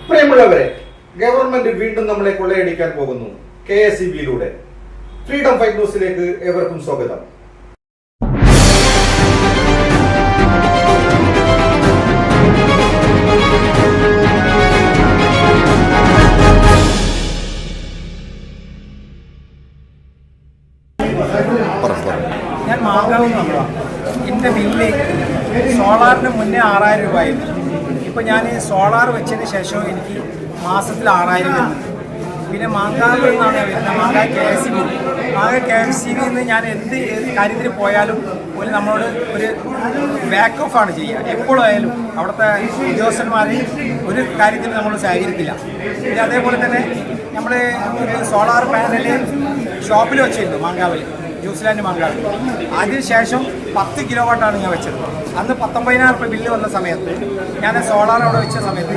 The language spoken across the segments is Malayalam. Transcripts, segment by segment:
പ്രിയമുള്ളവരെ, ഗവൺമെന്റ് വീണ്ടും നമ്മളെ കൊള്ളയടിക്കാൻ പോകുന്നു. KSEB-യിലൂടെ ഫ്രീഡം ഫൈറ്റ് ന്യൂസിലേക്ക് ഏവർക്കും സ്വാഗതം. ഞാൻ മാങ്കാവ് നമ്മളാണ്. എൻ്റെ ബില്ല് സോളാറിന് മുന്നേ 6000 രൂപയായിരുന്നു. ഇപ്പോൾ ഞാൻ സോളാർ വെച്ചതിന് ശേഷം എനിക്ക് മാസത്തിൽ 6000 വരുന്നത്. പിന്നെ മാങ്കാവ് എന്നാണ് വരുന്നത്. മാങ്കാവ് KSEB. മാങ്കാവ് KSEB-യിൽ നിന്ന് ഞാൻ എന്ത് കാര്യത്തിന് പോയാലും ഒരു നമ്മളോട് ഒരു ബാക്ക് ഓഫാണ് ചെയ്യുക. എപ്പോഴായാലും അവിടുത്തെ ഉദ്യോഗസ്ഥന്മാർ ഒരു കാര്യത്തിന് നമ്മൾ സഹകരിക്കില്ല. പിന്നെ അതേപോലെ തന്നെ നമ്മൾ ഒരു സോളാർ പാനൽ ഷോപ്പിൽ വെച്ചിരുന്നു മാങ്കാവിൽ, ന്യൂസിലാൻഡ് മാങ്കാവ്. അതിനുശേഷം 10 കിലോ വാട്ടാണ് ഞാൻ വെച്ചത്. അന്ന് 19,000 രൂപ ബില്ല് വന്ന സമയത്ത് ഞാൻ സോളാർ അവിടെ വെച്ച സമയത്ത്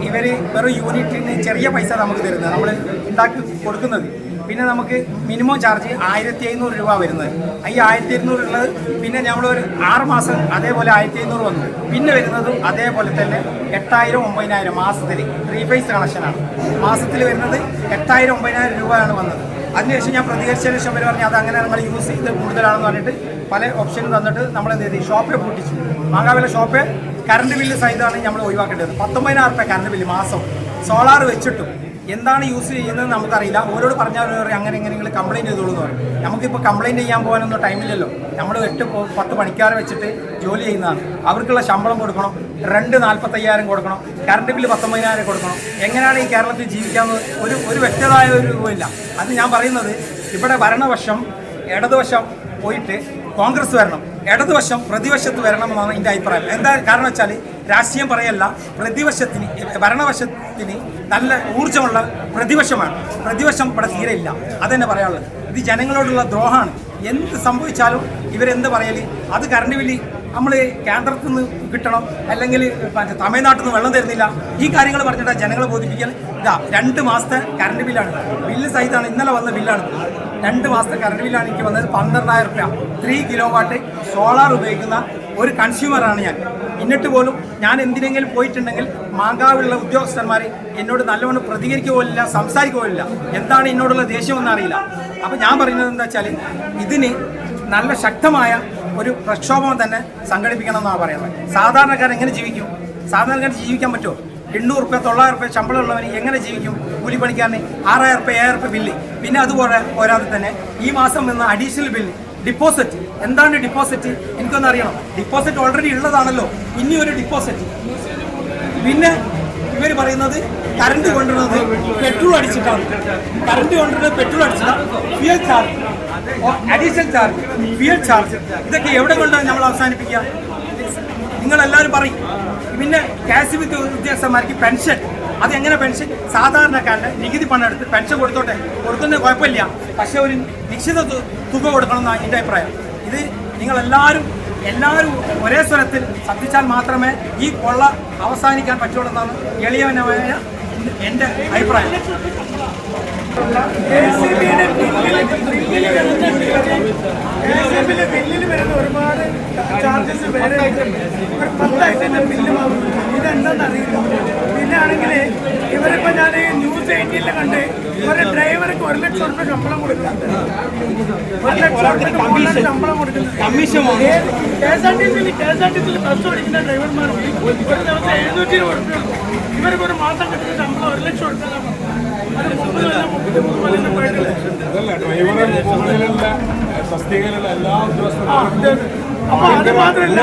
ഇവർ വെറും യൂണിറ്റിന് ചെറിയ പൈസ നമുക്ക് തരുന്നത്, നമ്മൾ ഉണ്ടാക്കി കൊടുക്കുന്നത്. പിന്നെ നമുക്ക് മിനിമം ചാർജ് 1500 രൂപ വരുന്നത്. ഈ 1200 ഉള്ളത് പിന്നെ നമ്മളൊരു 6 മാസം അതേപോലെ 1500 വന്നു. പിന്നെ വരുന്നതും അതേപോലെ തന്നെ 8000 9000 മാസത്തിൽ 3 ഫേസ് കണക്ഷനാണ്. മാസത്തിൽ വരുന്നത് 8000 9000 രൂപയാണ് വന്നത്. അതിനുശേഷം ഞാൻ പ്രതികരിച്ചതിന് ശേഷം പറഞ്ഞു അത് അങ്ങനെ നമ്മൾ യൂസ് ചെയ്ത് കൂടുതലാണെന്ന് പറഞ്ഞിട്ട് പല ഓപ്ഷനും തന്നിട്ട് നമ്മൾ എന്ത് ചെയ്തു, ഷോപ്പെ പൂട്ടിച്ചു. മാങ്കാവിലെ ഷോപ്പ് കറണ്ട് ബില്ല് സഹിതമാണ് നമ്മൾ ഒഴിവാക്കേണ്ടത്. 19,000 രൂപ കറണ്ട് ബില്ല് മാസം. സോളാർ വെച്ചിട്ടും എന്താണ് യൂസ് ചെയ്യുന്നത് നമുക്കറിയില്ല. ഓരോട് പറഞ്ഞാൽ അങ്ങനെ നിങ്ങൾ കംപ്ലയിൻറ്റ് ചെയ്തോളൂ എന്ന് പറയും. നമുക്കിപ്പോൾ കംപ്ലയിൻറ്റ് ചെയ്യാൻ പോകാനൊന്നും ടൈമില്ലല്ലോ. നമ്മൾ 8-10 പണിക്കാരെ വെച്ചിട്ട് ജോലി ചെയ്യുന്നതാണ്. അവർക്കുള്ള ശമ്പളം കൊടുക്കണം, റെൻ്റ് 45,000 കൊടുക്കണം, കറണ്ട് ബില്ല് 19,000 കൊടുക്കണം. എങ്ങനെയാണ് ഈ കേരളത്തിൽ ജീവിക്കാമെന്ന് ഒരു വ്യക്തമായ ഒരു രൂപമില്ല. അത് ഞാൻ പറയുന്നത് ഇവിടെ ഭരണപക്ഷം ഇടതുവശം പോയിട്ട് കോൺഗ്രസ് വരണം, ഇടതുവശം പ്രതിപക്ഷത്ത് വരണമെന്നാണ് എൻ്റെ അഭിപ്രായം. എന്താ കാരണം വെച്ചാൽ രാഷ്ട്രീയം പറയല്ല, ഭരണപക്ഷത്തിന് നല്ല ഊർജ്ജമുള്ള പ്രതിപക്ഷമാണ്. പ്രതിപക്ഷം ഇവിടെ തീരെ ഇല്ല. അതെന്നെ പറയാനുള്ളത്. ഇത് ജനങ്ങളോടുള്ള ദ്രോഹമാണ്. എന്ത് സംഭവിച്ചാലും ഇവരെന്ത് പറയല്, അത് കറണ്ട് ബില്ല് നമ്മൾ കേന്ദ്രത്തിൽ നിന്ന് കിട്ടണം, അല്ലെങ്കിൽ തമിഴ്നാട്ടിൽ നിന്ന് വെള്ളം തരുന്നില്ല, ഈ കാര്യങ്ങൾ പറഞ്ഞിട്ട് ജനങ്ങളെ ബോധിപ്പിക്കാൻ. ഇതാ 2 മാസത്തെ കറണ്ട് ബില്ലാണ്, ബില്ല് സഹിതമാണ് ഇന്നലെ വന്ന ബില്ലാണ്. 2 മാസത്തെ കറണ്ട് ബില്ലാണ് എനിക്ക് വന്നത് 12,000 രൂപ. 3 കിലോ വാട്ട് സോളാർ ഉപയോഗിക്കുന്ന ഒരു കൺസ്യൂമറാണ് ഞാൻ. എന്നിട്ട് പോലും ഞാൻ എന്തിനെങ്കിലും പോയിട്ടുണ്ടെങ്കിൽ മാങ്കാവിലുള്ള ഉദ്യോഗസ്ഥന്മാർ എന്നോട് നല്ലവണ്ണം പ്രതികരിക്കുകയില്ല, സംസാരിക്കുകയില്ല. എന്താണ് എന്നോടുള്ള ദേഷ്യമെന്ന് അറിയില്ല. അപ്പോൾ ഞാൻ പറയുന്നത് എന്താ വെച്ചാൽ ഇതിന് നല്ല ശക്തമായ ഒരു പ്രക്ഷോഭം തന്നെ സംഘടിപ്പിക്കണം എന്നാണ് പറയുന്നത്. സാധാരണക്കാരൻ എങ്ങനെ ജീവിക്കും? സാധാരണക്കാരൻ ജീവിക്കാൻ പറ്റുമോ? 800 രൂപ 900 രൂപ ശമ്പളമുള്ളവന് എങ്ങനെ ജീവിക്കും? കൂലിപ്പണിക്കാരന് 6000 രൂപ 7000 രൂപ ബില്ല്. പിന്നെ അതുപോലെ പോരാതെ തന്നെ ഈ മാസം വന്ന അഡീഷണൽ ബില്ല്, ഡിപ്പോസിറ്റ്. എന്താണ് ഡിപ്പോസിറ്റ്? എനിക്കൊന്നും അറിയണം. ഡിപ്പോസിറ്റ് ഓൾറെഡി ഉള്ളതാണല്ലോ, ഇനി ഒരു ഡിപ്പോസിറ്റ്. പിന്നെ ഇവർ പറയുന്നത് കറണ്ട് കൊണ്ടുവരുന്നത് പെട്രോൾ അടിച്ചിട്ടാണ്. കറണ്ട് കൊണ്ടുവരുന്നത് പെട്രോൾ അടിച്ചിട്ടാണ്. Fuel charge, additional charge, fuel charge, ഇതൊക്കെ എവിടെ കൊണ്ടാണ് നമ്മൾ അവസാനിപ്പിക്കുക? നിങ്ങളെല്ലാവരും പറയും. പിന്നെ KSEB ഉദ്യോഗസ്ഥന്മാർക്ക് പെൻഷൻ, അതെങ്ങനെ പെൻഷൻ? സാധാരണക്കാരൻ്റെ നികുതി പണം എടുത്ത് പെൻഷൻ കൊടുത്തോട്ടെ, കൊടുക്കുന്നത് കുഴപ്പമില്ല. പക്ഷേ ഒരു നിശ്ചിത തുക കൊടുക്കണം എന്നാണ് എൻ്റെ അഭിപ്രായം. ഇത് നിങ്ങളെല്ലാവരും ഒരേ സ്വരത്തിൽ ശ്രദ്ധിച്ചാൽ മാത്രമേ ഈ കൊള്ള അവസാനിക്കാൻ പറ്റുള്ളൂ എന്നാണ് എളിയവനായ എൻ്റെ അഭിപ്രായം. ബില്ലിൽ വരുന്ന ഒരുപാട് ചാർജസ് വേറെ ഒരു 10 ഐറ്റത്തിൻ്റെ ബില്ല് വാങ്ങും. ഇതെന്താണെന്ന് അറിയില്ല. പിന്നെ ആണെങ്കിൽ ഇവരിപ്പോൾ ഞാൻ ന്യൂസ് 18 കണ്ട് ഒരു ഡ്രൈവർക്ക് 1 ലക്ഷം രൂപ ശമ്പളം കൊടുക്കുന്നുണ്ട്. 1 ലക്ഷം രൂപ ശമ്പളം കൊടുക്കുന്നത് KSRTC ബസ് ഓടിക്കുന്ന ഡ്രൈവർമാർക്ക് ഒരു ദിവസം 720 രൂപ. ഇവർക്ക് ഒരു മാസം കിട്ടുന്ന ശമ്പളം 1 ലക്ഷം കൊടുക്കാൻ. അത് 30 പോയിട്ടില്ല. അപ്പൊ അത് മാത്രമല്ല,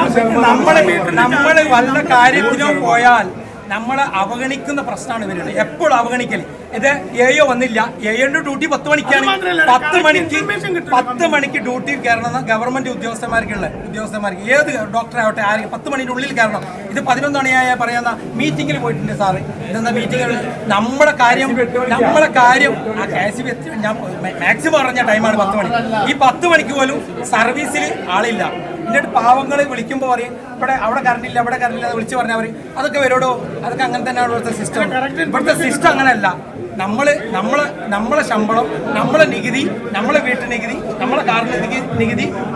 നമ്മള് വല്ല കാര്യത്തിനോ പോയാൽ നമ്മളെ അവഗണിക്കുന്ന പ്രശ്നമാണ് ഇവരുടെ. എപ്പോഴും അവഗണിക്കൽ. ഇത് AO വന്നില്ല, AOയുടെ ഡ്യൂട്ടി 10 മണിക്കാണ്. 10 മണിക്ക് ഡ്യൂട്ടിയിൽ കയറണം ഗവൺമെന്റ് ഉദ്യോഗസ്ഥന്മാർക്ക് ഏത് ഡോക്ടറാവട്ടെ ആരെങ്കിലും 10 മണിയുടെ ഉള്ളിൽ കയറണം. ഇത് 11 മണിയായ പറയുന്ന മീറ്റിങ്ങിൽ പോയിട്ടുണ്ട് സാറ്. ഇതെന്താ മീറ്റിംഗ്? നമ്മളെ കാര്യം KSEB ഞാൻ മാക്സിമം പറഞ്ഞ ടൈമാണ് 10 മണി. ഈ 10 മണിക്ക് പോലും സർവീസിൽ ആളില്ല. എന്നിട്ട് പാവങ്ങൾ വിളിക്കുമ്പോൾ പറയും അവിടെ കറണ്ട് ഇല്ല, അവിടെ കറണ്ട് ഇല്ല, വിളിച്ച് പറഞ്ഞാൽ പറയും അതൊക്കെ വരോടോ, അതൊക്കെ അങ്ങനെ തന്നെയാണ് ഇവിടുത്തെ സിസ്റ്റം. ഇവിടുത്തെ സിസ്റ്റം അങ്ങനെയല്ല. നമ്മളെ ശമ്പളം, നമ്മളെ നികുതി, നമ്മളെ വീട്ടു നികുതി, നമ്മളെ കാറിന് നികുതി,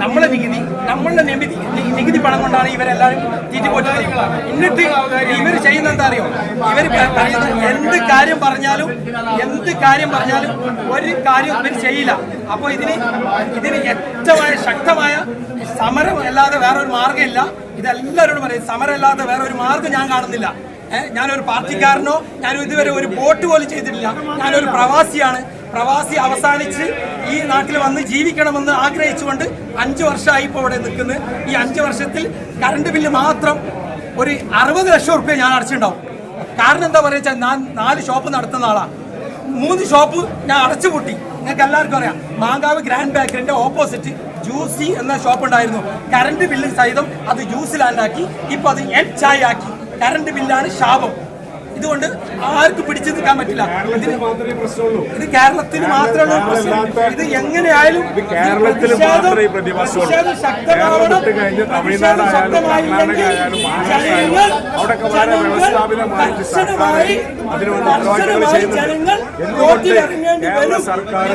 നമ്മളെ നികുതി, നമ്മളുടെ നികുതി പണം കൊണ്ടാണ് ഇവരെല്ലാവരും തീറ്റിപ്പോറ്റുന്നത്. എന്നിട്ട് ഇവർ ചെയ്യുന്ന എന്താ അറിയോ? ഇവർ പറയുന്ന എന്ത് കാര്യം പറഞ്ഞാലും ഒരു കാര്യം ഇവർ ചെയ്യില്ല. അപ്പോൾ ഇതിന് ഏറ്റവും ശക്തമായ സമരം അല്ലാതെ വേറൊരു മാർഗ്ഗമില്ല. ഇതെല്ലാവരോടും പറയും, സമരം അല്ലാതെ വേറെ ഒരു മാർഗ്ഗം ഞാൻ കാണുന്നില്ല. ഞാനൊരു പാർട്ടിക്കാരനോ, ഞാനും ഇതുവരെ ഒരു വോട്ട് പോലും ചെയ്തിട്ടില്ല. ഞാനൊരു പ്രവാസിയാണ്. പ്രവാസി അവസാനിച്ച് ഈ നാട്ടിൽ വന്ന് ജീവിക്കണമെന്ന് ആഗ്രഹിച്ചുകൊണ്ട് 5 വർഷമായി ഇപ്പോൾ ഇവിടെ നിൽക്കുന്നത്. ഈ 5 വർഷത്തിൽ കറണ്ട് ബില്ല് മാത്രം ഒരു 60 ലക്ഷം റുപ്യ ഞാൻ അടച്ചിട്ടുണ്ടാവും. കാരണം എന്താ പറയുക വെച്ചാൽ, ഞാൻ 4 ഷോപ്പ് നടത്തുന്ന ആളാണ്. 3 ഷോപ്പ് ഞാൻ അടച്ചുപൂട്ടി. നിങ്ങൾക്ക് എല്ലാവർക്കും അറിയാം, മാങ്കാവ് ഗ്രാൻഡ് ബേക്കറിന്റെ ഓപ്പോസിറ്റ് ജ്യൂസി എന്ന ഷോപ്പ് ഉണ്ടായിരുന്നു. കറണ്ട് ബില്ല് സഹിതം അത് ജ്യൂസ് ലാൻഡാക്കി. ഇപ്പൊ അത് എൻ ചായ ആക്കി. കറണ്ട് ബില്ലാണ് ശാപം. ഇതുകൊണ്ട് ആർക്കും പിടിച്ചു നിൽക്കാൻ പറ്റില്ല. ഇത് കേരളത്തിന് മാത്രമേ പ്രശ്നം. ഇത് എങ്ങനെയായാലും ജനങ്ങൾ റോഡിലിറങ്ങേണ്ടി വരും എന്ന് സർക്കാർ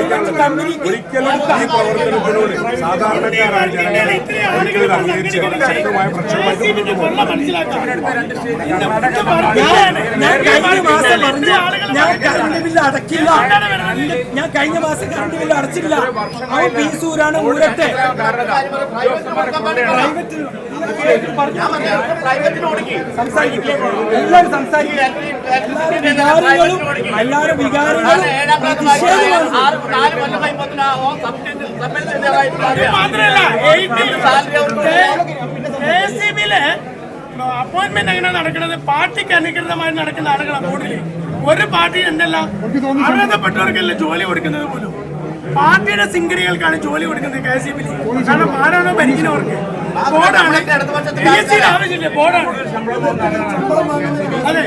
പ്രൈവറ്റ് കമ്പനിക്ക് സാധാരണക്കാരായ ശക്തമായ ഞാൻ കറണ്ട് ബില്ല് അടക്കില്ല. ഞാൻ കഴിഞ്ഞ മാസം കറണ്ട് ബില്ല് അടച്ചില്ല. അവൻ പീസൂരാണ് ഊരട്ടെ. എല്ലാവരും സംസാരിക്കും. എല്ലാവരും വികാരങ്ങളും അപ്പോയിന്റ്മെന്റ് എങ്ങനെ നടക്കുന്നത്? പാർട്ടിക്ക് അനുകൃതമായി നടക്കുന്ന ആളുകളാണ് ബോർഡിൽ. ഒരു പാർട്ടി എന്തല്ല അർഹതപ്പെട്ടവർക്കല്ല ജോലി കൊടുക്കുന്നത് പോലും. പാർട്ടിയുടെ സിംഗറികൾക്കാണ് ജോലി കൊടുക്കുന്നത് KCB. കാരണം ആരാണോ ഭരിക്കുന്നവർക്ക് ബോർഡാണ്. ആവശ്യമില്ല, ബോർഡാണ്. അതെ,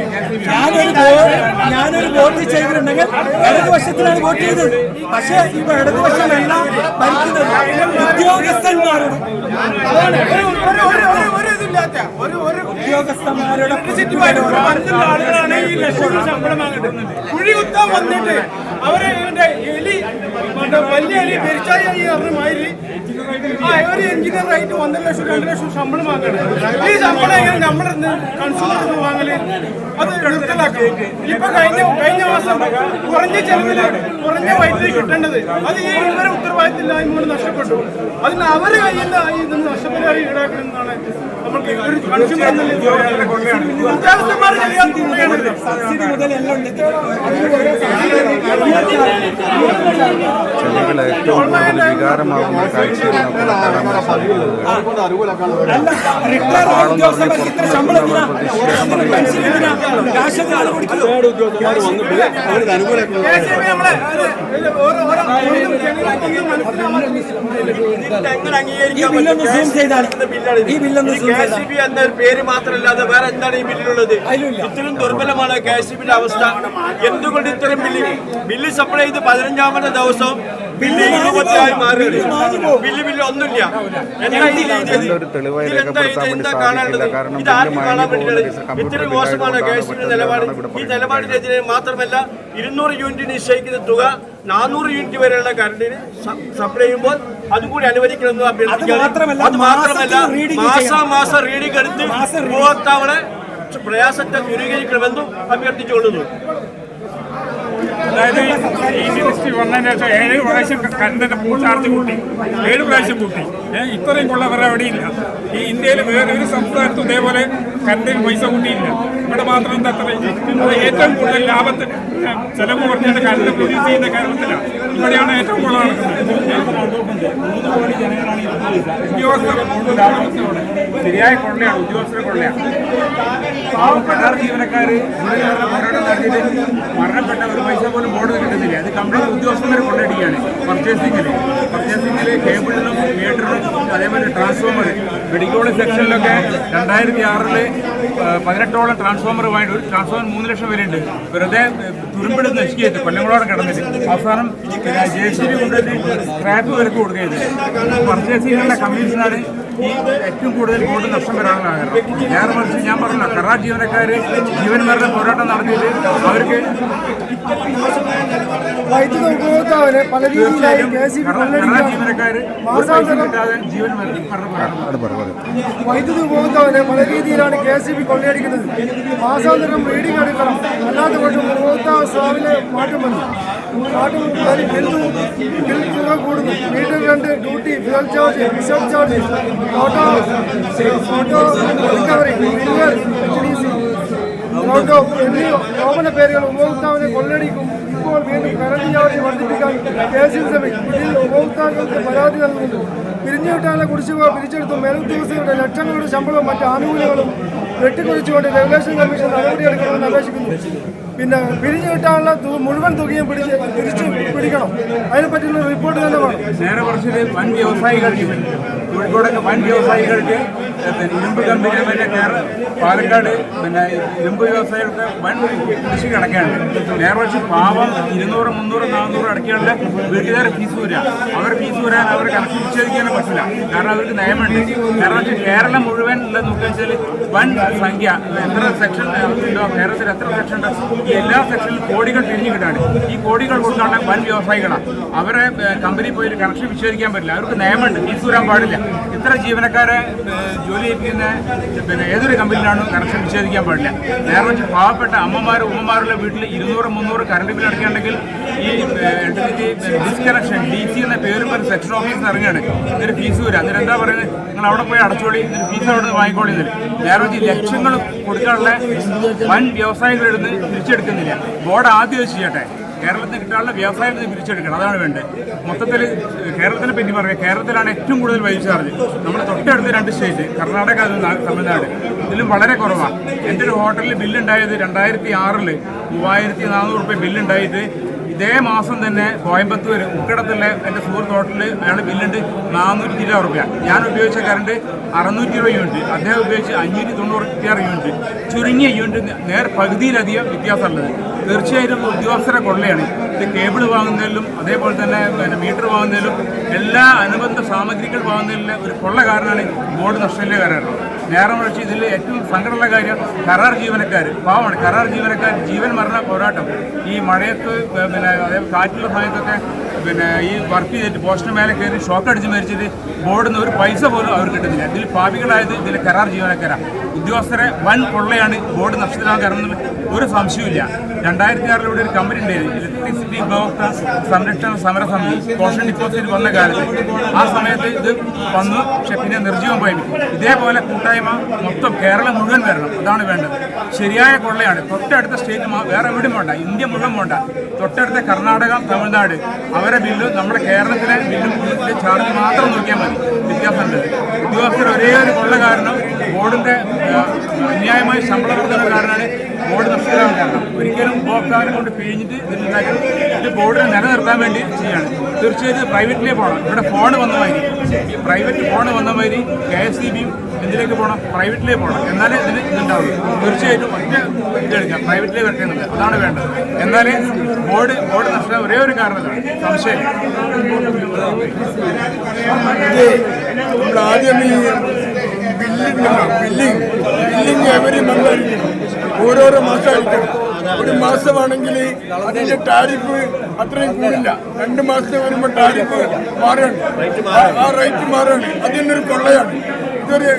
ഞാനൊരു വോട്ട് ചെയ്തിട്ടുണ്ടെങ്കിൽ ഇടതുപക്ഷത്തിലാണ് വോട്ട് ചെയ്തത്. പക്ഷേ ഇപ്പൊ ഇടതുപക്ഷമല്ല ഭരിക്കുന്നത്, ഉദ്യോഗസ്ഥന്മാരോട് ഉദ്യോഗസ്ഥന്മാരുടെ ആളുകളാണ് ഈ ലക്ഷങ്ങൾ ശമ്പളം വാങ്ങുന്നത്. കുഴി കുത്താൻ വന്നിട്ട് അവരെ എലി വലിയ എലി പെരിച്ചായി മാതിരി ഒരു എഞ്ചിനീയറായിട്ട് 1.5 ലക്ഷം 2 ലക്ഷം ശമ്പളം വാങ്ങണം. ഈ ശമ്പളം എങ്ങനെ നമ്മുടെ കൺസ്യൂമർ വാങ്ങല്? അത് നിർത്തലാക്കും. ഇപ്പൊ കഴിഞ്ഞ മാസം കുറഞ്ഞ ചെലവില് കുറഞ്ഞ വൈദ്യുതി കിട്ടേണ്ടത് അത് ഈ ഇവരെ ഉത്തരവാദിത്തമില്ലായ്മ കൊണ്ട് നഷ്ടപ്പെട്ടു. അതിന് അവര് കയ്യിൽ ഇതൊന്ന് നഷ്ടപരിഹാരം ഈടാക്കണമെന്നാണ് നമുക്ക് ഒരു കൺസ്യൂമർ ഉദ്യോഗസ്ഥന്മാർ ചെയ്യാൻ സബ്സിഡി മുതൽ എല്ലാം ഉണ്ട്. ചെടികളെ ഏറ്റവും കൂടുതൽ വികാരമാകുന്ന കാഴ്ചകൾ KCB എന്ന പേര് മാത്രമല്ലാതെ വേറെ എന്താണ് ഈ ബില്ലിലുള്ളത്? ഇത്രയും ദുർബലമാണ് KCBയുടെ അവസ്ഥ. എന്തുകൊണ്ട് ഇത്തരം ബില്ല് സപ്ലൈ ചെയ്ത് 15ാമത്തെ ദിവസം ബില്ല് 20 ആയി മാറുകയാണ്. ബില്ല് ഒന്നുമില്ല. എന്താ കാണാനുള്ളത്? ഇത് ആർക്കും കാണാൻ പറ്റില്ല. ഇത്രയും മോശമാണ് KCBയുടെ നിലപാട്. ഈ നിലപാടിനെതിരെ മാത്രമല്ല 200 യൂണിറ്റ് നിശ്ചയിക്കുന്ന തുക 400 യൂണിറ്റ് വരെയുള്ള കറണ്ടിന് സപ്ലൈ ചെയ്യുമ്പോൾ അതുകൂടി അനുവദിക്കണമെന്ന് അഭ്യർത്ഥിക്കുകയാണ്. അത് മാത്രമല്ല മാസം റീഡിംഗ് എടുത്ത് ഉപഭോക്താക്കളെ പ്രയാസത്തെ ദൂരീകരിക്കണമെന്നും അഭ്യർത്ഥിച്ചുകൊള്ളുന്നു. അതായത് ഈ മിനിസ്ട്രി വന്നതിന് ശേഷം 7 പ്രാവശ്യം കറണ്ടിന്റെ ഫുൾ ചാർജ് കൂട്ടി, 7 പ്രാവശ്യം കൂട്ടി. ഇത്രയും കൊള്ളവരെ അവിടെയില്ല. ഈ ഇന്ത്യയിൽ വേറെ ഒരു സംസ്ഥാനത്തും ഇതേപോലെ കറണ്ടിന് പൈസ കൂട്ടിയില്ല. ഇവിടെ മാത്രം എന്താ അത്ര ഏറ്റവും കൂടുതൽ ലാഭത്തിന് ചെലവ് കുറഞ്ഞത് കറണ്ട് പ്രൊഡ്യൂസ് ചെയ്യുന്ന കേരളത്തിലാണ്. ഇവിടെയാണ് ഏറ്റവും കൂടുതൽ ശരിയായ കൊള്ളയാണ്, ഉദ്യോഗസ്ഥരെ കൊള്ളയാണ്. കരാർ ജീവനക്കാർ പോരാട്ടം നടത്തിയിട്ട് മരണപ്പെട്ട ഒരു പൈസ പോലും ബോർഡ് കിട്ടുന്നില്ല. അത് കംപ്ലീറ്റ് ഉദ്യോഗസ്ഥരെ കൊണ്ടടിക്കുകയാണ്. പർച്ചേസിങ്ങിൽ കേബിളിനും മീറ്ററിനും അതേപോലെ ട്രാൻസ്ഫോമർ മെഡിക്കൽ സെക്ഷനിലൊക്കെ 2006 18ഓളം ട്രാൻസ്ഫോമർ വാങ്ങിയിട്ട് ഒരു ട്രാൻസ്ഫോമർ 3 ലക്ഷം വരെ ഉണ്ട്. വെറുതെ തുരുമ്പിട് നശിക്കരുത് കൊല്ലങ്ങളോടെ കിടന്നിട്ട് അവസാനം JCB കൊണ്ടിട്ട് സ്ക്രാപ്പ് വിലക്ക് കൊടുക്കരുത്. പർച്ചേസ് ചെയ്യാനുള്ള കമ്മീഷനാണ് ഈ ഏറ്റവും കൂടുതൽ ബോർഡ് നഷ്ടം വരാനുള്ള കാരണം. നേരെ മറിച്ച് ഞാൻ പറഞ്ഞല്ലോ, കരാർ ജീവനക്കാർ ജീവൻ മരണ പോരാട്ടം നടത്തിയിട്ട് അവർക്ക് വൈദ്യുത ഉപഭോക്താവിനെ പല രീതിയിലായി കരാർ ജീവനക്കാർ കിട്ടാതെ ജീവൻ മരണ പോരാട്ടം. വൈദ്യുത ഉപഭോക്താവിനെ പല രീതിയിലാണ് KSEB കൊള്ളയടിക്കുന്നത്. മാസാന്തരം റീഡിംഗ് എടുക്കണം, അല്ലാത്ത പക്ഷം ഉപഭോക്താവ് സ്ലാബിന് മാറ്റം വന്നു. ബിൽ തുക കൂടുന്നു. മീറ്റർ രണ്ട്, duty, fuel charge, reserve charge, auto recovery, renewal, HDC, auto എന്നീ ഓമന പേരുകൾ ഉപഭോക്താവിനെ കൊള്ളയടിക്കും. ഇപ്പോൾ വീണ്ടും കറണ്ട് ചാർജ് വർദ്ധിപ്പിക്കാൻ KSEB ശ്രമിക്കും. ഇതിൽ ഉപഭോക്താക്കൾക്ക് പരാതി നൽകുന്നു. പിരിഞ്ഞു കിട്ടാനുള്ള കുടിശ്ശിക പിരിച്ചെടുത്തു. മേലുദ്യോഗസ്ഥരുടെ ലക്ഷങ്ങളുടെ ശമ്പളവും മറ്റ് ആനുകൂല്യങ്ങളും വെട്ടിക്കുറിച്ചുകൊണ്ട് റെഗുലേഷൻ കമ്മീഷൻ നടപടിയെടുക്കണമെന്ന് അപേക്ഷിക്കുന്നു. പിന്നെ പിരിഞ്ഞു കിട്ടാനുള്ള മുഴുവൻ തുകയും തിരിച്ചു പിടിക്കണം. അതിനെപ്പറ്റിയുള്ള റിപ്പോർട്ട് തന്നെ വേണം. നേരെ കുറച്ച് വൻ വ്യവസായികൾക്ക് കോഴിക്കോടൊക്കെ വൻ വ്യവസായികൾക്ക് ഇരുമ്പ് കമ്പനി പാലക്കാട് ഇരുമ്പ് വ്യവസായികൾക്ക് വൻ കൃഷി കിടക്കുകയാണ്. നേരെ കുറച്ച് പാവം 200, 300, 400 അടയ്ക്കാനുള്ള വീട്ടുകാരെ ഫീസ് വരിക. അവർ ഫീസ് വരാൻ അവർ കണക്ക് നിഷേധിക്കാനും പറ്റില്ല. കാരണം അവർക്ക് നയമുണ്ട്. കാരണം കേരളം മുഴുവൻ നോക്കിയാൽ വൻ സംഖ്യ എത്ര സെക്ഷൻ ഉണ്ടോ, കേരളത്തിൽ എത്ര സെക്ഷൻ ഉണ്ട്, ഈ എല്ലാ സെക്ഷനിലും കോടികൾ തിരിഞ്ഞു കിട്ടാണ്. ഈ കോടികൾ കൊടുക്കാനുള്ള വൻ വ്യവസായികളാണ്. അവരെ കമ്പനി പോയി കണക്ഷൻ വിച്ഛേദിക്കാൻ പറ്റില്ല. അവർക്ക് നിയമമുണ്ട്, ഫീസ് വരാൻ പാടില്ല. ഇത്ര ജീവനക്കാരെ ജോലി ചെയ്യിപ്പിക്കുന്ന ഏതൊരു കമ്പനിയിലാണോ കണക്ഷൻ വിച്ഛേദിക്കാൻ പാടില്ല. നേരെ വെച്ച് പാവപ്പെട്ട അമ്മമാരും ഉമ്മമാരുടെ വീട്ടിൽ 200, 300 കറണ്ട് ബില്ല് അടയ്ക്കുകയാണെങ്കിൽ ഈ ഇലക്ട്രിസിറ്റി ഡിസ്കണക്ഷൻ DC എന്ന പേരും ഒരു സെക്ഷൻ ഓഫീസിൽ ഇറങ്ങുകയാണ്. ഇതിന് ഫീസ് വരിക. അതിന് എന്താ പറയുന്നത്, നിങ്ങൾ അവിടെ പോയി അടച്ചോളി, ഇതിന് ഫീസ് അവിടെ നിന്ന് വാങ്ങിക്കോളി. നേരെ വെച്ച് ലക്ഷങ്ങൾ കൊടുക്കാനുള്ള വൻ വ്യവസായികളുടെ നിന്ന് തിരിച്ചെടുക്കുന്നില്ല. ബോർഡ് ആദ്യം ചെയ്യട്ടെ, കേരളത്തിൽ കിട്ടാനുള്ള വ്യവസായത്തിൽ പിരിച്ചെടുക്കണം. അതാണ് വേണ്ടത്. മൊത്തത്തിൽ കേരളത്തിനെ പറ്റി പറയാം. കേരളത്തിലാണ് ഏറ്റവും കൂടുതൽ വൈദ്യുതി ചാർജ്. നമ്മുടെ തൊട്ടടുത്ത് 2 സ്റ്റേറ്റ്, കർണാടക, തമിഴ്നാട്, ഇതിലും വളരെ കുറവാണ്. എൻ്റെ ഒരു ഹോട്ടലിൽ ബില്ലുണ്ടായത് 2006 $3400 രൂപ ബില്ലുണ്ടായിട്ട് ഇതേ മാസം തന്നെ കോയമ്പത്തൂർ ഉക്കടത്തുള്ള എൻ്റെ സുഹൃത്ത് ഹോട്ടലിൽ അയാൾ ബില്ലുണ്ട് 420 രൂപ. ഞാൻ ഉപയോഗിച്ച കറണ്ട് 620 യൂണിറ്റ്, അദ്ദേഹം ഉപയോഗിച്ച് 596 യൂണിറ്റ്. ചുരുങ്ങിയ യൂണിറ്റ് നേർ പകുതിയിലധികം വ്യത്യാസമുള്ളത്. തീർച്ചയായിട്ടും ഉദ്യോഗസ്ഥരെ കൊള്ളയാണ്. ഇത് കേബിൾ വാങ്ങുന്നതിലും അതേപോലെ തന്നെ മീറ്റർ വാങ്ങുന്നതിലും എല്ലാ അനുബന്ധ സാമഗ്രികൾ വാങ്ങുന്നതിലും ഒരു കൊള്ള കാരണമാണ് ബോർഡ് നഷ്ടത്തിലെ കാരണം. നേരെ മറിച്ച് ഇതിൽ ഏറ്റവും സങ്കടമുള്ള കാര്യം കരാർ ജീവനക്കാർ പാവമാണ്. കരാർ ജീവനക്കാർ ജീവൻ മരണ പോരാട്ടം. ഈ മഴയത്ത് അതേപോലെ കാറ്റുള്ള സമയത്തൊക്കെ ഈ വർക്ക് ചെയ്തിട്ട് പോസ്റ്റിന് മേലെ കയറി ഷോക്ക് അടിച്ച് മരിച്ചിട്ട് ബോർഡിൽ നിന്ന് ഒരു പൈസ പോലും അവർ കിട്ടുന്നില്ല. ഇതിൽ പാപികളായത് ഇതിൽ കരാർ ജീവനക്കാരാണ്. ഉദ്യോഗസ്ഥരെ വൻ കൊള്ളയാണ് ബോർഡ് നഷ്ടത്തിലാകാൻ കാരണം ഒരു സംശയമില്ല. 2006 ഇവിടെ ഒരു കമ്പനി ഉണ്ടായിരുന്നു, ഇലക്ട്രിസിറ്റി ഉപഭോക്തൃ സംരക്ഷണ സമരസമിതി, കോഷൻ ഡിപ്പോസിറ്റ് വന്ന കാലത്ത്. ആ സമയത്ത് ഇത് വന്നു, പക്ഷെ പിന്നെ നിർജ്ജീവം പോയി. ഇതേപോലെ കൂട്ടായ്മ മൊത്തം കേരളം മുഴുവൻ വരണം. അതാണ് വേണ്ടത്. ശരിയായ കൊള്ളയാണ്. തൊട്ടടുത്ത സ്റ്റേറ്റ് വേറെ എവിടെയും വേണ്ട, ഇന്ത്യ മുഴുവൻ വേണ്ട. തൊട്ടടുത്ത കർണാടക, തമിഴ്നാട് അവരെ ബില്ല് നമ്മുടെ കേരളത്തിലെ ബില്ലും ചാർജ് മാത്രം നോക്കിയാൽ മതി. വ്യത്യാസമുണ്ട്. ഉദ്യോഗസ്ഥർ ഒരേ ഒരു കൊള്ള കാരണം ബോർഡിൻ്റെ അന്യായമായ ശമ്പള വർദ്ധന കാരണമാണ് ബോർഡ് നഷ്ടത്തിലാകാൻ കാരണം. ഒരിക്കലും ഉപഭോക്താവിനെ കൊണ്ട് പിഴിഞ്ഞിട്ട് ഇതിലുണ്ടാക്കി ഇത് ബോർഡിനെ നിലനിർത്താൻ വേണ്ടി ചെയ്യാണ്. തീർച്ചയായിട്ടും പ്രൈവറ്റിലേ പോകണം. ഇവിടെ ഫോൺ വന്ന മാതിരി, പ്രൈവറ്റ് ഫോൺ വന്ന മാതിരി KSEBയും എന്തിലേക്ക് പോകണം, പ്രൈവറ്റിലേ പോകണം. എന്നാലേ ഇതിന് ഇതുണ്ടാവുള്ളൂ. തീർച്ചയായിട്ടും ഒറ്റ ഇതെടുക്കാം, പ്രൈവറ്റിലേ വരേണ്ടത്. അതാണ് വേണ്ടത്. എന്നാലേ ബോർഡ് നഷ്ടം ഒരേ ഒരു കാരണത്താണ്, സംശയം. നമ്മൾ ആദ്യം ഈ ബില്ലിംഗ് എവരി മന്തായിരിക്കും, ഓരോരോ മാസമായിരിക്കും. ഒരു മാസമാണെങ്കിൽ അതിന്റെ ടാരിഫ് അത്രയും കൂടില്ല. 2 മാസത്തെ വരുമ്പോൾ ടാരിഫ് മാറുകയാണ്, ആ റേറ്റ് മാറുകയാണ്. അതിനൊരു കൊള്ളയാണ്. ഇതൊരു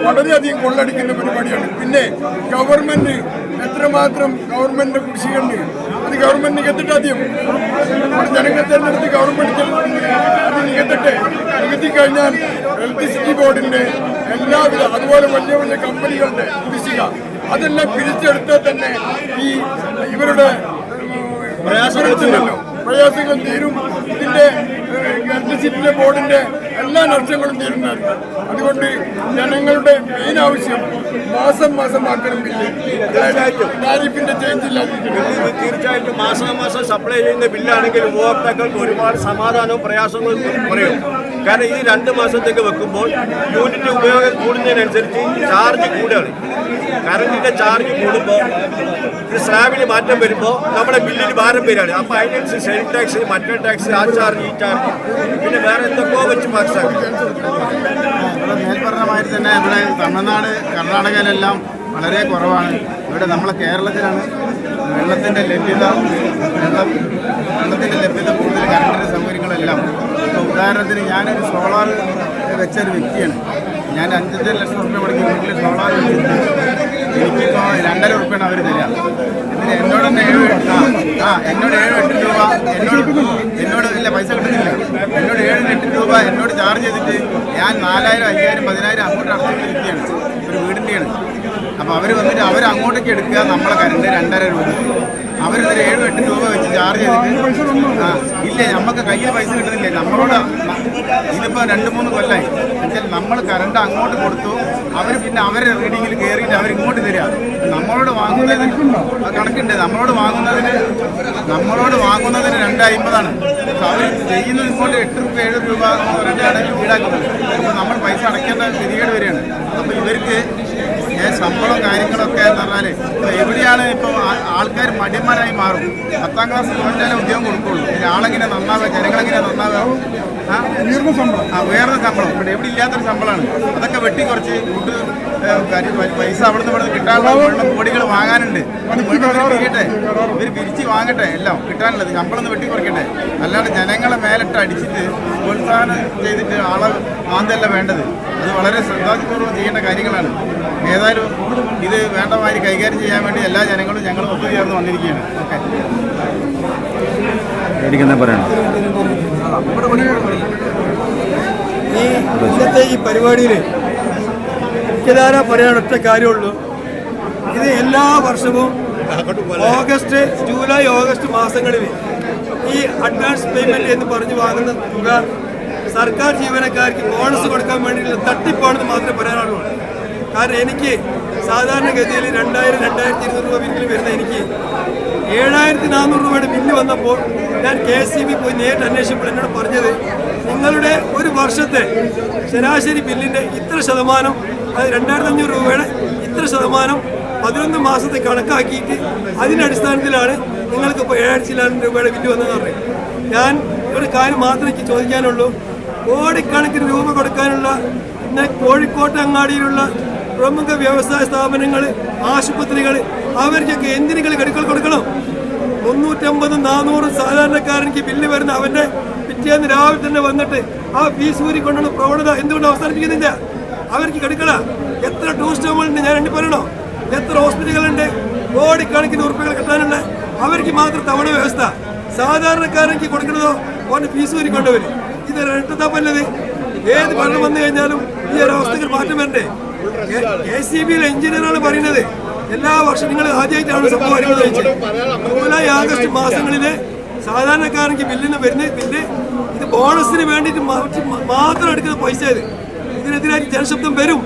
വളരെയധികം കൊള്ളടിക്കുന്ന പരിപാടിയാണ്. പിന്നെ ഗവൺമെന്റ് എത്രമാത്രം ഗവൺമെന്റിന്റെ കുടിശ്ശികയുണ്ട്, അത് ഗവൺമെന്റ് നികത്തിട്ടാദ്യം. ജനങ്ങളെ തെരഞ്ഞെടുത്ത് ഗവൺമെന്റ് അത് നികത്തട്ടെ. നികത്തി കഴിഞ്ഞാൽ ഇലക്ട്രിസിറ്റി ബോർഡിന്റെ എല്ലാവിധ അതുപോലെ വലിയ വലിയ കമ്പനികളുടെ കുടിശ്ശിക അതെല്ലാം പിരിച്ചെടുത്താൽ തന്നെ ഈ ഇവരുടെ പ്രയാസങ്ങൾ തീരും. ഇതിന്റെ ഇലക്ട്രിസിറ്റി ബോർഡിന്റെ എല്ലാ നഷ്ടങ്ങളും തീരുന്നതായിരിക്കും. അതുകൊണ്ട് ജനങ്ങളുടെ മെയിൻ ആവശ്യം മാസം മാക്കണം ബില്ല്. ടാരിഫിന്റെ ചേഞ്ച് ഇല്ലാതിരിക്കും. തീർച്ചയായിട്ടും മാസം സപ്ലൈ ചെയ്യുന്ന ബില്ലാണെങ്കിൽ ഉപഭോക്താക്കൾക്ക് ഒരുപാട് സമാധാനവും പ്രയാസങ്ങളും കുറയും. കാരണം ഈ 2 മാസത്തേക്ക് വെക്കുമ്പോൾ യൂണിറ്റ് ഉപയോഗം കൂടുന്നതിനനുസരിച്ച് ചാർജ് കൂടുകയാണ്. കറണ്ടിൻ്റെ ചാർജ് കൂടുമ്പോൾ സ്ലാബിന് മാറ്റം വരുമ്പോൾ നമ്മുടെ ബില്ലിന് ഭാരം വരികയാണ്. അപ്പോൾ അതിനനുസരിച്ച് സെയിൽ ടാക്സ്, മറ്റേ ടാക്സ്, ആ ചാർജ്, ഈ ചാർജ്, പിന്നെ വേറെ എന്തൊക്കെയോ വെച്ച് പാസ്സാക്കി. ഇവിടെ മേൽപ്പറഞ്ഞമാതിരി തന്നെ ഇവിടെ തമിഴ്നാട്, കർണാടകയിലെല്ലാം വളരെ കുറവാണ്. ഇവിടെ നമ്മളെ കേരളത്തിലാണ് വെള്ളത്തിൻ്റെ ലഭ്യത കൂടുതൽ, കറണ്ടിൻ്റെ സൗകര്യങ്ങളെല്ലാം. ഇപ്പോൾ ഉദാഹരണത്തിന് ഞാനൊരു സോളാർ വെച്ചൊരു വ്യക്തിയാണ്. ഞാൻ 5 ലക്ഷം റുപ്യ മുടക്കി വീട്ടിൽ സോളാർ വെച്ചിട്ട് എനിക്കിപ്പോൾ 2.5 റുപ്യാണ് അവർ തരിക. എന്നിട്ട് എന്നോട് തന്നെ 7-8 രൂപ എന്നോട് ഇല്ല, പൈസ കിട്ടുന്നില്ല. എന്നോട് 7-8 രൂപ എന്നോട് ചാർജ് ചെയ്തിട്ട് ഞാൻ 4000, 5000, 10000 അങ്ങോട്ട് അടച്ചിട്ട് വ്യക്തിയാണ്, ഒരു വീടിൻ്റെയാണ്. അപ്പോൾ അവർ വന്നിട്ട് അങ്ങോട്ടേക്ക് എടുക്കുക, നമ്മളെ കറണ്ട് 2.5 രൂപ. അവരിതൊരു 7-8 രൂപ വെച്ച് ചാർജ് ചെയ്തിട്ട് ഇല്ല, നമുക്ക് കയ്യിൽ പൈസ കിട്ടുന്നില്ല. നമ്മളോട് ഇതിപ്പോൾ 2-3 കൊല്ലമായി എന്നുവെച്ചാൽ നമ്മൾ കറണ്ട് അങ്ങോട്ട് കൊടുത്തു, അവർ പിന്നെ അവരെ റീഡിങ്ങിൽ കയറിയിട്ട് അവരിങ്ങോട്ട് തരിക. നമ്മളോട് വാങ്ങുന്നതിന് കണക്കുണ്ട്, നമ്മളോട് വാങ്ങുന്നതിന് 2.50 അപ്പോൾ അവർ ചെയ്യുന്നത് ഇങ്ങോട്ട് 8 രൂപ 7 രൂപ എന്ന് പറഞ്ഞിട്ടാണ് ഈടാക്കുന്നത്. അപ്പോൾ നമ്മൾ പൈസ അടയ്ക്കേണ്ട ഗതികേട് വരികയാണ്. അപ്പോൾ ഇവർക്ക് ശമ്പളം കാര്യങ്ങളൊക്കെ എന്ന് പറഞ്ഞാൽ എവിടെയാണ് ഇപ്പോൾ ആൾക്കാർ മടിയന്മാരായി മാറും. 10ാം ക്ലാസ് തോറ്റാലേ ഉദ്യോഗം കൊടുക്കുള്ളൂ. പിന്നെ ആളെങ്ങനെ നന്നാവുക, ജനങ്ങളെങ്ങനെ നന്നാവുക? ഉയർന്ന ശമ്പളം ഇവിടെ എവിടെ ഇല്ലാത്തൊരു ശമ്പളമാണ്. അതൊക്കെ വെട്ടി കുറച്ച് ഫുഡ് പൈസ അവിടെ കിട്ടാനുള്ള കോടികൾ വാങ്ങാനുണ്ട്. പിരിക്കട്ടെ, ഇവർ പിരിച്ച് വാങ്ങട്ടെ, എല്ലാം കിട്ടാനുള്ളത് ശമ്പളം ഒന്ന് വെട്ടി കുറയ്ക്കട്ടെ. അല്ലാണ്ട് ജനങ്ങളെ മേലിട്ട് അടിച്ചിട്ട് പ്രോത്സാഹനം ചെയ്തിട്ട് ആളെ മാന്തല്ല വേണ്ടത്. അത് വളരെ ശ്രദ്ധാപൂർവ്വം ചെയ്യേണ്ട കാര്യങ്ങളാണ്. ഏതായാലും ഇത് വേണ്ടമാതിരി കൈകാര്യം ചെയ്യാൻ വേണ്ടി എല്ലാ ജനങ്ങളും ഞങ്ങൾ ഒത്തുചേർന്ന് വന്നിരിക്കുകയാണ്. ഓക്കെ, ഇന്നത്തെ ഈ പരിപാടിയിൽ മുഖ്യധാര പറയാൻ ഒറ്റ കാര്യമുള്ളൂ. ഇത് എല്ലാ വർഷവും ജൂലൈ ഓഗസ്റ്റ് മാസങ്ങളിൽ ഈ അഡ്വാൻസ് പേയ്മെൻറ്റ് എന്ന് പറഞ്ഞ് വാങ്ങുന്ന തുക സർക്കാർ ജീവനക്കാർക്ക് ബോണസ് കൊടുക്കാൻ വേണ്ടിയിട്ടുള്ള തട്ടിപ്പാണെന്ന് മാത്രമേ പറയാനുള്ളൂ. കാരണം എനിക്ക് സാധാരണഗതിയിൽ 2000-2200 രൂപ ബില്ല് വരുന്ന എനിക്ക് 7400 രൂപയുടെ ബില്ല് വന്നപ്പോൾ ഞാൻ KSEB പോയി നേരിട്ട് അന്വേഷിച്ചപ്പോൾ എന്നോട് പറഞ്ഞത്, നിങ്ങളുടെ ഒരു വർഷത്തെ ശരാശരി ബില്ലിൻ്റെ ഇത്ര ശതമാനം, അത് 2500 രൂപയുടെ ഇത്ര ശതമാനം 11 മാസത്തെ കണക്കാക്കിയിട്ട് അതിൻ്റെ അടിസ്ഥാനത്തിലാണ് നിങ്ങൾക്ക് ഇപ്പോൾ 7000 രൂപയുടെ ബില്ല് വന്നതെന്ന് പറയും. ഞാൻ ഒരു കാര്യം മാത്രമേ എനിക്ക് ചോദിക്കാനുള്ളൂ. കോടിക്കണക്കിന് രൂപ കൊടുക്കാനുള്ള പിന്നെ കോഴിക്കോട്ട് അങ്ങാടിയിലുള്ള പ്രമുഖ വ്യവസായ സ്ഥാപനങ്ങൾ, ആശുപത്രികൾ, അവർക്കൊക്കെ എന്തിനുകൾ കെടുക്കൾ കൊടുക്കണം? 350-400 സാധാരണക്കാരനിക്ക് ബില്ല് വരുന്ന അവൻ്റെ പിറ്റേന്ന് രാവിലെ തന്നെ വന്നിട്ട് ആ ഫീസ് ഊരിക്കൊണ്ടുള്ള പ്രവണത എന്തുകൊണ്ട് അവസാനിപ്പിക്കുന്നില്ല? അവർക്ക് കെടുക്കള. എത്ര ടൂറിസ്റ്റ് ഹോമുകളുണ്ട് ഞാൻ എണ്ണി പറയണോ? എത്ര ഹോസ്പിറ്റലുകളുണ്ട്? കോടിക്കണക്കിന് ഉറുപ്പികൾ കിട്ടാനുണ്ട്. അവർക്ക് മാത്രം തവണ വ്യവസ്ഥ. സാധാരണക്കാരനിക്ക് കൊടുക്കണതോ ഓൻ്റെ ഫീസ് ഊരിക്കൊണ്ടവര്. ഇത് രണ്ടത്തപ്പല്ലത്. ഏത് ഭരണം വന്നു കഴിഞ്ഞാലും ഈ ഒരു അവസ്ഥക്ക് മാറ്റം വരണ്ടേ? KSEBയിലെ എഞ്ചിനീയറാണ് പറയുന്നത് എല്ലാ വർഷവും നിങ്ങൾ ആദ്യമായിട്ടാണ് സംഭവം ചോദിച്ചത്. ജൂലൈ ആഗസ്റ്റ് മാസങ്ങളിൽ സാധാരണക്കാരനിക്ക് ബില്ലിന് വരുന്ന ബില്ല് ഇത് ബോണസിന് വേണ്ടിയിട്ട് മാത്രം എടുക്കുന്ന പൈസ. ഇതിനെതിരായി ജനശബ്ദം വരും.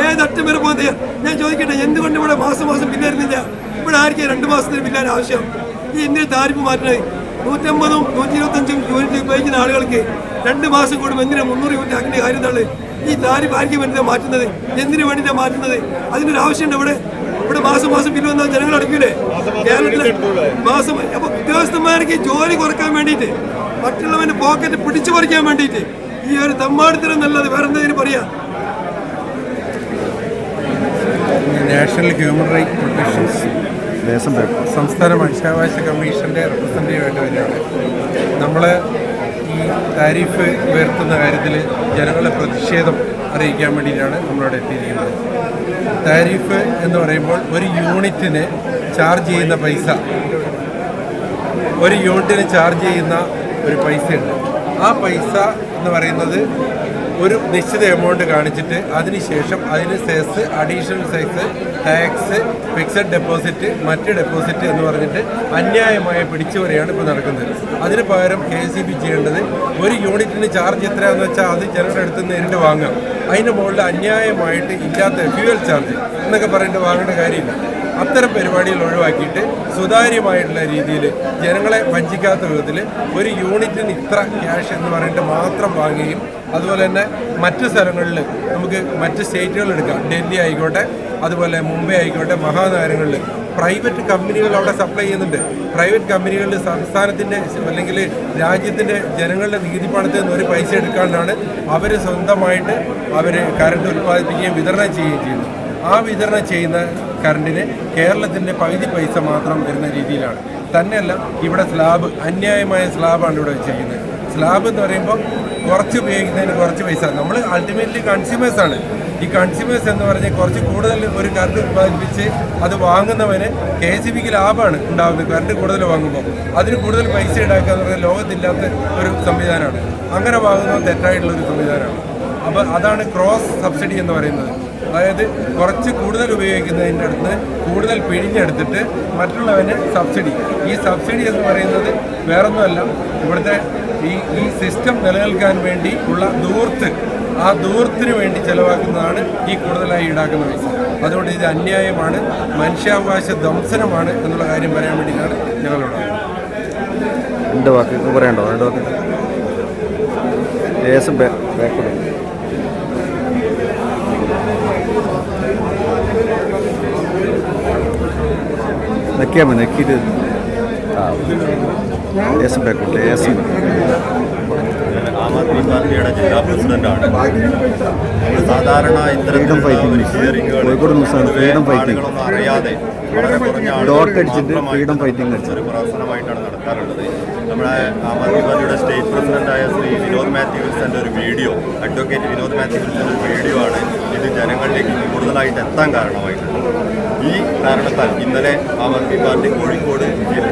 ഏതറ്റം വരെ പോകുന്നത് ഞാൻ ചോദിക്കട്ടെ, എന്തുകൊണ്ട് ഇവിടെ മാസം ബില്ല് വരുന്നില്ല? ഇവിടെ ആയിരിക്കും 2 മാസത്തിന് ബില്ലാണ് ആവശ്യം. ഈ ഇന്ത്യൻ താരിഫ് മാറ്റുന്നത് 150-125 യൂണിറ്റ് ഉപയോഗിക്കുന്ന ആളുകൾക്ക് 2 മാസം കൂടുമ്പോൾ എന്തിനാ 300 യൂണിറ്റ് ആക്കേണ്ട കാര്യം എന്താണ്? ഈ താരിഫ് ആയിരിക്കും വേണ്ടിയിട്ടാണ് മാറ്റുന്നത്? എന്തിനു വേണ്ടിയിട്ടാണ് മാറ്റുന്നത്? അതിനൊരു ആവശ്യമുണ്ട്. ഇവിടെ മാസം ബില്ല് വന്നാൽ ജനങ്ങൾ അടയ്ക്കൂലേ? കേരളത്തിലെ മാസം അപ്പോൾ ഉദ്യോഗസ്ഥന്മാർക്ക് ജോലി കുറയ്ക്കാൻ വേണ്ടിയിട്ട്, മറ്റുള്ളവൻ്റെ പോക്കറ്റ് പിടിച്ചു പറിക്കാൻ വേണ്ടിയിട്ട് ഈ ഒരു തമ്മാടിത്തരം നല്ലത് വേറെ എന്തെങ്കിലും പറയാം. നാഷണൽ ഹ്യൂമൻ റൈറ്റ് പ്രൊട്ടക്ഷൻസ് സംസ്ഥാന മനുഷ്യാവകാശ കമ്മീഷൻ്റെ റെപ്രസെൻറ്റേറ്റീവായിട്ട് വരികയാണ്. നമ്മൾ ഈ താരിഫ് ഉയർത്തുന്ന കാര്യത്തിൽ ജനങ്ങളുടെ പ്രതിഷേധം അറിയിക്കാൻ വേണ്ടിയിട്ടാണ് നമ്മളിവിടെ എത്തിയിരിക്കുന്നത്. താരിഫ് എന്ന് പറയുമ്പോൾ ഒരു യൂണിറ്റിന് ചാർജ് ചെയ്യുന്ന പൈസ, ഒരു പൈസയുണ്ട്. ആ പൈസ എന്ന് പറയുന്നത് ഒരു നിശ്ചിത എമൗണ്ട് കാണിച്ചിട്ട് അതിനുശേഷം അതിന് cess, additional cess, tax, fixed deposit, മറ്റ് ഡെപ്പോസിറ്റ് എന്ന് പറഞ്ഞിട്ട് അന്യായമായ പിടിച്ചുപറിയാണ് ഇപ്പോൾ നടക്കുന്നത്. അതിന് പകരം KSEB ചെയ്യേണ്ടത് ഒരു യൂണിറ്റിന് ചാർജ് എത്രയാണെന്ന് വെച്ചാൽ അത് ജനങ്ങളുടെ അടുത്ത് നിന്ന് നേരിട്ട് വാങ്ങാം. അതിന് മുകളിൽ അന്യായമായിട്ട് ഇല്ലാത്ത ഫ്യൂവൽ ചാർജ് എന്നൊക്കെ പറഞ്ഞിട്ട് വാങ്ങേണ്ട കാര്യമില്ല. അത്തരം പരിപാടികൾ ഒഴിവാക്കിയിട്ട് സുതാര്യമായിട്ടുള്ള രീതിയിൽ ജനങ്ങളെ വഞ്ചിക്കാത്ത വിധത്തിൽ ഒരു യൂണിറ്റിന് ഇത്ര ക്യാഷ് എന്ന് പറഞ്ഞിട്ട് മാത്രം വാങ്ങുകയും അതുപോലെ തന്നെ മറ്റ് സ്ഥലങ്ങളിൽ നമുക്ക് മറ്റ് സ്റ്റേറ്റുകൾ എടുക്കാം. ഡൽഹി ആയിക്കോട്ടെ, അതുപോലെ മുംബൈ ആയിക്കോട്ടെ, മഹാനഗരങ്ങളിൽ പ്രൈവറ്റ് കമ്പനികൾ അവിടെ സപ്ലൈ ചെയ്യുന്നുണ്ട്. പ്രൈവറ്റ് കമ്പനികളിൽ സംസ്ഥാനത്തിൻ്റെ അല്ലെങ്കിൽ രാജ്യത്തിൻ്റെ ജനങ്ങളുടെ നികുതിപ്പണത്തിൽ നിന്ന് ഒരു പൈസ എടുക്കാണ്ടാണ് അവർ സ്വന്തമായിട്ട് കറണ്ട് ഉൽപ്പാദിപ്പിക്കുകയും വിതരണം ചെയ്യുകയും ചെയ്യുന്നത്. ആ വിതരണം ചെയ്യുന്ന കറണ്ടിന് കേരളത്തിൻ്റെ പകുതി പൈസ മാത്രം വരുന്ന രീതിയിലാണ്. തന്നെയല്ല, ഇവിടെ സ്ലാബ്, അന്യായമായ സ്ലാബാണ് ഇവിടെ ചെയ്യുന്നത്. സ്ലാബ് എന്ന് പറയുമ്പോൾ കുറച്ച് ഉപയോഗിക്കുന്നതിന് കുറച്ച് പൈസ. നമ്മൾ അൾട്ടിമേറ്റ്ലി കൺസ്യൂമേഴ്സാണ്. ഈ കൺസ്യൂമേഴ്സ് എന്ന് പറഞ്ഞാൽ കുറച്ച് കൂടുതൽ ഒരു കറണ്ട് ഉത്പാദിപ്പിച്ച് അത് വാങ്ങുന്നവന് KSEBക്ക് ലാഭമാണ് ഉണ്ടാകുന്നത്. കറണ്ട് കൂടുതൽ വാങ്ങുമ്പോൾ അതിന് കൂടുതൽ പൈസ ഈടാക്കുക എന്ന് പറഞ്ഞാൽ ലോകത്തില്ലാത്ത ഒരു സംവിധാനമാണ്. അങ്ങനെ വാങ്ങുന്നത് തെറ്റായിട്ടുള്ളൊരു സംവിധാനമാണ്. അപ്പോൾ അതാണ് ക്രോസ് സബ്സിഡി എന്ന് പറയുന്നത്. അതായത് കുറച്ച് കൂടുതൽ ഉപയോഗിക്കുന്നതിൻ്റെ അടുത്ത് കൂടുതൽ പിഴിഞ്ഞെടുത്തിട്ട് മറ്റുള്ളവന് സബ്സിഡി. ഈ സബ്സിഡി എന്ന് പറയുന്നത് വേറൊന്നുമല്ല, ഇവിടുത്തെ ഈ സിസ്റ്റം നിലനിൽക്കാൻ വേണ്ടി ഉള്ള ദൂർത്ത്, ആ ദൂരത്തിന് വേണ്ടി ചെലവാക്കുന്നതാണ് ഈ കൂടുതലായി ഈടാക്കുന്ന പൈസ. അതുകൊണ്ട് ഇത് അന്യായമാണ്, മനുഷ്യാവകാശ ധ്വംസനമാണ് എന്നുള്ള കാര്യം പറയാൻ വേണ്ടിയിട്ടാണ് ഞങ്ങളോട്. രണ്ട് വാക്ക് പറയണ്ടോ? രണ്ട് വാക്ക് നക്കിയാൽ മതി. നക്കിയിട്ട് ആം ആദ്മി പാർട്ടിയുടെ ജില്ലാ പ്രസിഡന്റാണ്. സാധാരണ ഇത്തരം ഹിയറിങ്ങുകളൊന്നും അറിയാതെ വളരെ കുറഞ്ഞ ഒരു പ്രവർത്തനമായിട്ടാണ് നടത്താറുള്ളത്. നമ്മുടെ ആം ആദ്മി പാർട്ടിയുടെ സ്റ്റേറ്റ് പ്രസിഡന്റായ ശ്രീ വിനോദ് മാത്യു വിൽസന്റെ ഒരു വീഡിയോ, അഡ്വക്കേറ്റ് വിനോദ് മാത്യു വിൽസന്റെ ഒരു വീഡിയോ ആണ് ഇത് ജനങ്ങളിലേക്ക് കൂടുതലായിട്ട് എത്താൻ കാരണമായിട്ടുള്ളത്. ഈ കാരണത്താൽ ഇന്നലെ ആം ആദ്മി പാർട്ടി കോഴിക്കോട്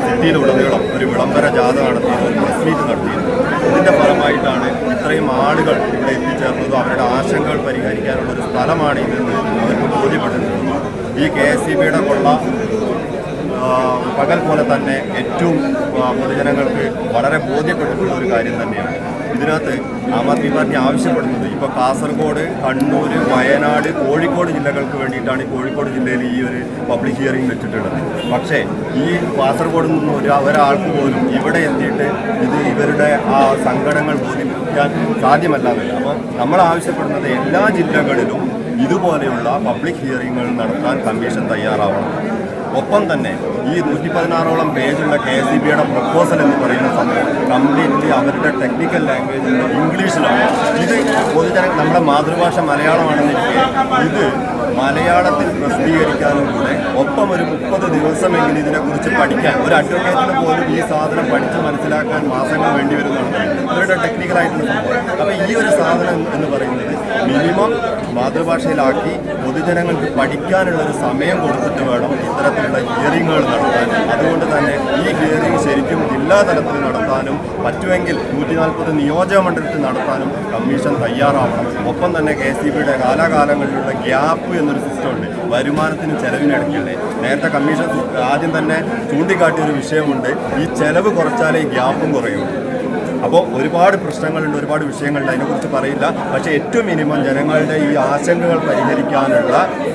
സിറ്റിയിലുടനീളം ഒരു വിളംബര ജാഥ നടത്തിയിരുന്നു, ഒരു പ്രസ് മീറ്റ് നടത്തിയിരുന്നു. ഇതിൻ്റെ ഫലമായിട്ടാണ് ഇത്രയും ആളുകൾ ഇവിടെ എത്തിച്ചേർന്നതും അവരുടെ ആശങ്കകൾ പരിഹരിക്കാനുള്ള ഒരു സ്ഥലമാണ് ഇതെന്ന് അവർക്ക് ബോധ്യപ്പെട്ടിരുന്നത്. ഈ KSEBയുടെ കൊള്ള പകൽ പോലെ തന്നെ ഏറ്റവും പൊതുജനങ്ങൾക്ക് വളരെ ബോധ്യപ്പെട്ടിട്ടുള്ള ഒരു കാര്യം തന്നെയാണ്. ഇതിനകത്ത് ആം ആദ്മി പാർട്ടി ആവശ്യപ്പെടുന്നത് ഇപ്പോൾ കാസർഗോഡ്, കണ്ണൂർ, വയനാട്, കോഴിക്കോട് ജില്ലകൾക്ക് വേണ്ടിയിട്ടാണ് ഈ കോഴിക്കോട് ജില്ലയിൽ ഈ ഒരു പബ്ലിക് ഹിയറിംഗ് വെച്ചിട്ടുള്ളത്. പക്ഷേ ഈ കാസർഗോഡ് നിന്ന് ഒരാൾക്ക് പോലും ഇവിടെ എത്തിയിട്ട് ഇവരുടെ ആ സങ്കടങ്ങൾ ബോധിപ്പിക്കാൻ സാധ്യമല്ലാതല്ല. അപ്പോൾ നമ്മൾ ആവശ്യപ്പെടുന്നത് എല്ലാ ജില്ലകളിലും ഇതുപോലെയുള്ള പബ്ലിക് ഹിയറിങ്ങുകൾ നടത്താൻ കമ്മീഷൻ തയ്യാറാവണം. ഒപ്പം തന്നെ ഈ 116ഓളം പേജുള്ള KSEBയുടെ പ്രപ്പോസൽ എന്ന് പറയുന്ന സമയം കംപ്ലീറ്റ്ലി അവരുടെ ടെക്നിക്കൽ ലാംഗ്വേജിൽ ഇംഗ്ലീഷിലാണ്. ഇത് നമ്മുടെ മാതൃഭാഷ മലയാളമാണെന്നിരിക്കെ ഇത് മലയാളത്തിൽ പ്രസിദ്ധീകരിക്കാനും കൂടെ ഒപ്പം ഒരു 30 ദിവസമെങ്കിലും ഇതിനെക്കുറിച്ച് പഠിക്കാൻ ഒരു അഡ്വക്കേറ്റിന് പോലും ഈ സാധനം പഠിച്ച് മനസ്സിലാക്കാൻ മാസങ്ങൾ വേണ്ടി വരുന്നതാണ് അവരുടെ ടെക്നിക്കലായിട്ടുള്ള സംഭവം. അപ്പോൾ ഈ ഒരു സാധനം എന്ന് പറയുന്നത് മിനിമം മാതൃഭാഷയിലാക്കി പൊതുജനങ്ങൾക്ക് പഠിക്കാനുള്ള ഒരു സമയം കൊടുത്തിട്ട് വേണം ഇത്തരത്തിലുള്ള ഹിയറിങ്ങുകൾ നടത്താൻ. അതുകൊണ്ട് തന്നെ ഈ ഹിയറിംഗ് ശരിക്കും ജില്ലാ തലത്തിൽ നടത്താനും പറ്റുമെങ്കിൽ 140 നിയോജക മണ്ഡലത്തിൽ നടത്താനും കമ്മീഷൻ തയ്യാറാവണം. ഒപ്പം തന്നെ KSEBയുടെ കാലാകാലങ്ങളിലുള്ള ഗ്യാപ്പ് എന്നൊരു സിസ്റ്റം ഉണ്ട്, വരുമാനത്തിനും ചെലവിനിടയ്ക്കുള്ളത്. നേരത്തെ കമ്മീഷൻ ആദ്യം തന്നെ ചൂണ്ടിക്കാട്ടിയൊരു വിഷയമുണ്ട്, ഈ ചെലവ് കുറച്ചാലേ ഈ ഗ്യാപ്പും കുറയുള്ളൂ. അപ്പോൾ ഒരുപാട് പ്രശ്നങ്ങളുണ്ട്, ഒരുപാട് വിഷയങ്ങളുണ്ട്, അതിനെക്കുറിച്ച് പറയില്ല. പക്ഷേ ഏറ്റവും മിനിമം ജനങ്ങളുടെ ഈ ആശങ്കകൾ പരിഹരിക്കാനുള്ള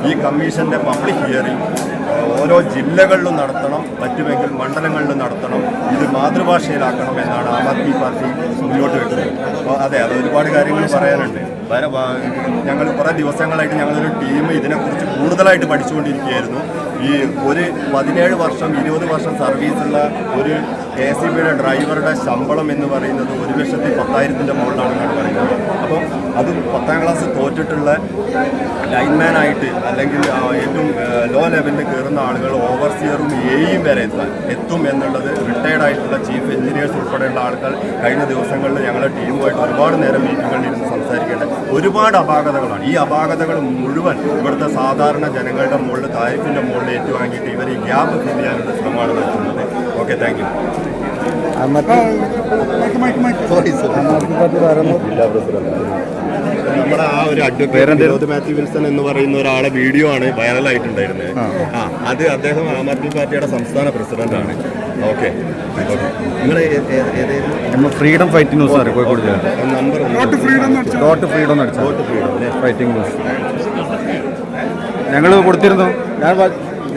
ഈ കമ്മീഷൻ്റെ പബ്ലിക് ഹിയറിംഗ് ഓരോ ജില്ലകളിലും നടത്തണം, പറ്റുമെങ്കിൽ മണ്ഡലങ്ങളിലും നടത്തണം. ഇത് മാതൃഭാഷയിലാക്കണം എന്നാണ് ആം ആദ്മി പാർട്ടി മുന്നോട്ട് വെക്കുന്നത്. അപ്പോൾ അതെ, അത് ഒരുപാട് കാര്യങ്ങൾ പറയാനുണ്ട്. ഞങ്ങൾ കുറേ ദിവസങ്ങളായിട്ട് ഞങ്ങളൊരു ടീം ഇതിനെക്കുറിച്ച് കൂടുതലായിട്ട് പഠിച്ചുകൊണ്ടിരിക്കുകയായിരുന്നു. ഈ ഒരു 17 വർഷം 20 വർഷം സർവീസുള്ള ഒരു KSEBയുടെ ഡ്രൈവറുടെ ശമ്പളം എന്ന് പറയുന്നത് 1,10,000 മുകളിലാണെന്നാണ് പറയുന്നത്. അപ്പം അത് 10ാം ക്ലാസ് തോറ്റിട്ടുള്ള ലൈൻമാനായിട്ട് അല്ലെങ്കിൽ ഏറ്റവും ലോ ലെവലിൽ കയറുന്ന ആളുകൾ ഓവർസിയറും എയും വരെ എത്തും എന്നുള്ളത് റിട്ടയർഡ് ആയിട്ടുള്ള ചീഫ് എഞ്ചിനീയേഴ്സ് ഉൾപ്പെടെയുള്ള ആൾക്കാർ കഴിഞ്ഞ ദിവസങ്ങളിൽ ഞങ്ങളുടെ ടീമുമായിട്ട് ഒരുപാട് നേരം മീറ്റിങ്ങുകളിൽ ഇരുന്ന് സംസാരിക്കേണ്ടത് ഒരുപാട് അപാകതകളാണ്. ഈ അപാകതകൾ മുഴുവൻ ഇവിടുത്തെ സാധാരണ ജനങ്ങളുടെ മുകളിൽ താരിഫിൻ്റെ മുകളിൽ ഏറ്റുവാങ്ങിയിട്ട് ഇവർ ഈ ഗ്യാപ്പ് ഫിൽ ചെയ്യാനുള്ള ശ്രമമാണ് നടത്തുന്നത്. Okay, thank you. നമ്മുടെ ആ ഒരു അഡ്വക്കേറ്റ് വിനോദ് മാത്യു വിൽസൺ എന്ന് പറയുന്ന ഒരാളെ വീഡിയോ ആണ് വൈറലായിട്ടുണ്ടായിരുന്നത്. അത് അദ്ദേഹം ആം ആദ്മി പാർട്ടിയുടെ സംസ്ഥാന പ്രസിഡന്റാണ്. ഓക്കെ, നിങ്ങൾ ഏതായിരുന്നു? ഫ്രീഡം ഫൈറ്റിംഗ് ന്യൂസ് ആണ് കോഴിക്കോട് ജില്ല. നമ്പർ ഫ്രീഡം ഫൈറ്റിംഗ് ന്യൂസ് ഞങ്ങൾ കൊടുത്തിരുന്നു.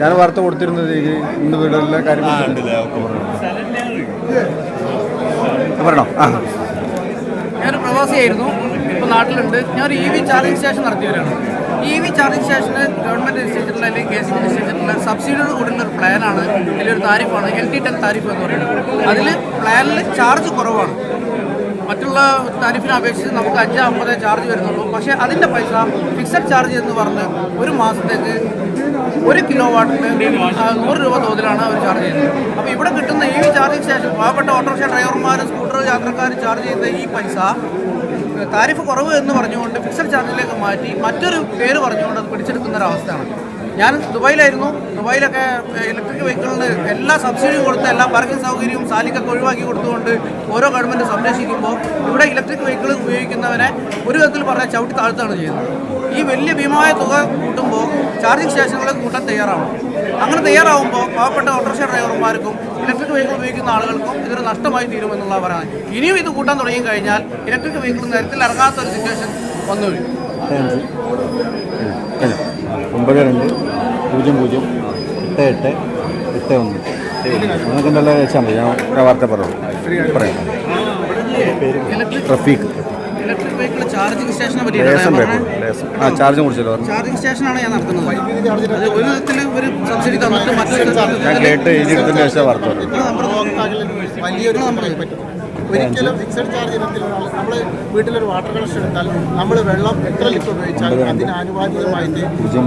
ഞാൻ വാർത്ത കൊടുത്തിരുന്നത് ഇന്ന് വീടുകളിലെ കാര്യം ഞാനൊരു പ്രവാസിയായിരുന്നു. ഇപ്പോൾ നാട്ടിലുണ്ട്. ഞാൻ ഒരു EV ചാർജിങ് സ്റ്റേഷൻ നടത്തിയവരാണ്. EV ചാർജിങ് സ്റ്റേഷന് ഗവൺമെൻറ് നിശ്ചയിച്ചിട്ടുള്ള അല്ലെങ്കിൽ KSB നിശ്ചയിച്ചിട്ടുള്ള സബ്സിഡിയോട് കൂടിയുള്ള ഒരു പ്ലാനാണ്, വലിയൊരു താരിഫാണ് LT10 താരിഫ് എന്ന് പറയുന്നത്. അതിൽ പ്ലാനിൽ ചാർജ് കുറവാണ്. മറ്റുള്ള താരിഫിനെ അപേക്ഷിച്ച് നമുക്ക് 5.50 ചാർജ് വരുന്നുള്ളൂ. പക്ഷേ അതിൻ്റെ പൈസ ഫിക്സഡ് ചാർജ് എന്ന് പറഞ്ഞ് ഒരു മാസത്തേക്ക് 1 കിലോ വാട്ടിന് 100 രൂപ തോതിലാണ് അവർ ചാർജ് ചെയ്യുന്നത്. അപ്പോൾ ഇവിടെ കിട്ടുന്ന EV ചാർജിങ് സ്റ്റേഷൻ പാവപ്പെട്ട ഓട്ടോറിക്ഷ ഡ്രൈവർമാർ, സ്കൂട്ടർ യാത്രക്കാർ ചാർജ് ചെയ്യുന്ന ഈ പൈസ താരിഫ് കുറവ് എന്ന് പറഞ്ഞുകൊണ്ട് ഫിക്സഡ് ചാർജിലേക്ക് മാറ്റി മറ്റൊരു പേര് പറഞ്ഞുകൊണ്ട് അത് പിടിച്ചെടുക്കുന്ന ഒരവസ്ഥയാണ്. ഞാൻ ദുബായിലായിരുന്നു. ദുബായിലൊക്കെ ഇലക്ട്രിക് വെഹിക്കിളിന് എല്ലാ സബ്സിഡിയും കൊടുത്ത് എല്ലാ പാർക്കിംഗ് സൗകര്യവും സാലിക്കൊക്കെ ഒഴിവാക്കി കൊടുത്തുകൊണ്ട് ഓരോ ഗവൺമെൻറ് സംരക്ഷിക്കുമ്പോൾ ഇവിടെ ഇലക്ട്രിക് വെഹിക്കിൾ ഉപയോഗിക്കുന്നവരെ ഒരു വിധത്തിൽ പറഞ്ഞാൽ ചവിട്ടി താഴ്ത്താണ് ചെയ്യുന്നത്. ഈ വലിയ ഭീമമായ തുക കൂട്ടുമ്പോൾ ചാർജിങ് സ്റ്റേഷനുകൾ കൂട്ടാൻ തയ്യാറാവണം. അങ്ങനെ തയ്യാറാവുമ്പോൾ പാവപ്പെട്ട ഓട്ടോറിക്ഷ ഡ്രൈവർമാർക്കും ഇലക്ട്രിക് വെഹിക്കിൾ ഉപയോഗിക്കുന്ന ആളുകൾക്കും ഇതൊരു നഷ്ടമായി തീരുമെന്നുള്ള പറയുന്നത്. ഇനിയും ഇത് കൂട്ടാൻ തുടങ്ങി കഴിഞ്ഞാൽ ഇലക്ട്രിക് വെഹിക്കിൾ നിരത്തിൽ ഇറങ്ങാത്ത ഒരു സിറ്റുവേഷൻ വന്നു വരും. 92008881 നിങ്ങൾക്ക് എന്തെല്ലാം വെച്ചാൽ മതി. ഞാൻ വാർത്ത പറയാം. ട്രഫീഖ് ഇലക്ട്രിക് വെഹിക്കിൾ ചാർജിങ് സ്റ്റേഷനെ ചാർജും കുറിച്ചല്ലോ. ചാർജിങ് സ്റ്റേഷനാണ് ഞാൻ നടത്തുന്നത്. അത് ഒരു വിധത്തിൽ ഒരു സബ്സിഡി തന്നിട്ട് മറ്റൊരു ഞാൻ കേട്ട് എഴുതിയെടുത്തതിന് ശേഷം വാർത്ത പറയും. വലിയൊരു നമ്പറായി പറ്റും. ഒരിക്കലും ഫിക്സഡ് ചാർജ് ഇനത്തിൽ നമ്മൾ വീട്ടിലൊരു വാട്ടർ കണക്ഷൻ എടുത്താൽ നമ്മൾ വെള്ളം എത്ര ലിറ്റർ ഉപയോഗിച്ചാൽ അതിന് ആനുപാതികമായിട്ട്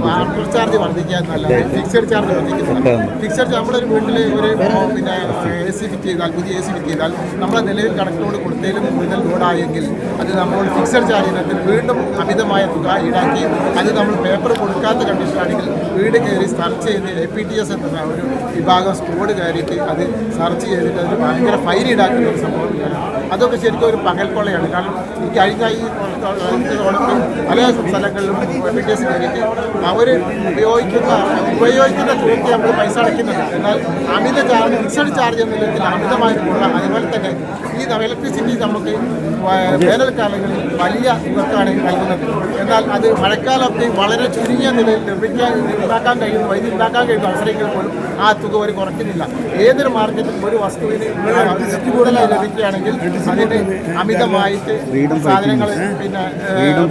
വാട്ടർ ചാർജ് വർദ്ധിക്കുക എന്നല്ലാതെ ഫിക്സഡ് ചാർജ് വർദ്ധിക്കുന്നില്ല. ഫിക്സഡ് നമ്മളൊരു വീട്ടിൽ ഒരു പിന്നെ AC ഫിറ്റ് ചെയ്താൽ, പുതിയ AC ഫിറ്റ് ചെയ്താൽ നമ്മളെ നിലവിൽ കണക്റ്റിനോട് കൊടുത്തതിലും കൂടുതൽ ലോഡായെങ്കിൽ അത് നമ്മൾ ഫിക്സഡ് ചാർജ് ഇനത്തിൽ വീണ്ടും അമിതമായ തുക ഈടാക്കി അത് നമ്മൾ പേപ്പർ കൊടുക്കാത്ത കണ്ടീഷനാണെങ്കിൽ വീട് കയറി സെർച്ച് ചെയ്ത് APTS എന്ന ഒരു വിഭാഗം സ്കോഡ് കയറിയിട്ട് അത് സെർച്ച് ചെയ്തിട്ട് അതിന് ഭയങ്കര ഫൈൻ ഈടാക്കുന്ന ഒരു സംഭവം. അതൊക്കെ ശരിക്കും ഒരു പകൽക്കൊള്ളയാണ്. കാരണം ഈ കഴിഞ്ഞ ഈ പല സ്ഥലങ്ങളിലും APTS കയറിയിട്ട് അവർ ഉപയോഗിക്കുന്ന തുകയ്ക്ക് നമ്മൾ പൈസ അടയ്ക്കുന്നുണ്ട്. എന്നാൽ അമിത ചാർജ്, ഫിക്സഡ് ചാർജ് എന്ന നിലത്തിൽ അമിതമായിട്ടുള്ള, അതുപോലെ തന്നെ ഈ ഇലക്ട്രിസിറ്റി നമുക്ക് വേനൽക്കാലങ്ങളിൽ വലിയ തുകക്കാണ് നൽകുന്നത്. എന്നാൽ അത് മഴക്കാലത്ത് വളരെ ചുരുങ്ങിയ നിലയിൽ ഉണ്ടാക്കാൻ കഴിയുന്ന, വൈദ്യുതി ഉണ്ടാക്കാൻ കഴിയുന്ന അവസരങ്ങൾ പോലും ആ തുക ഒരു കുറയ്ക്കുന്നില്ല. ഏതൊരു മാർക്കറ്റിലും ഒരു വസ്തുവിന് കൂടുതലായി ലഭിക്കുകയാണെങ്കിൽ അതിന് അമിതമായിട്ട് സാധനങ്ങൾ പിന്നെ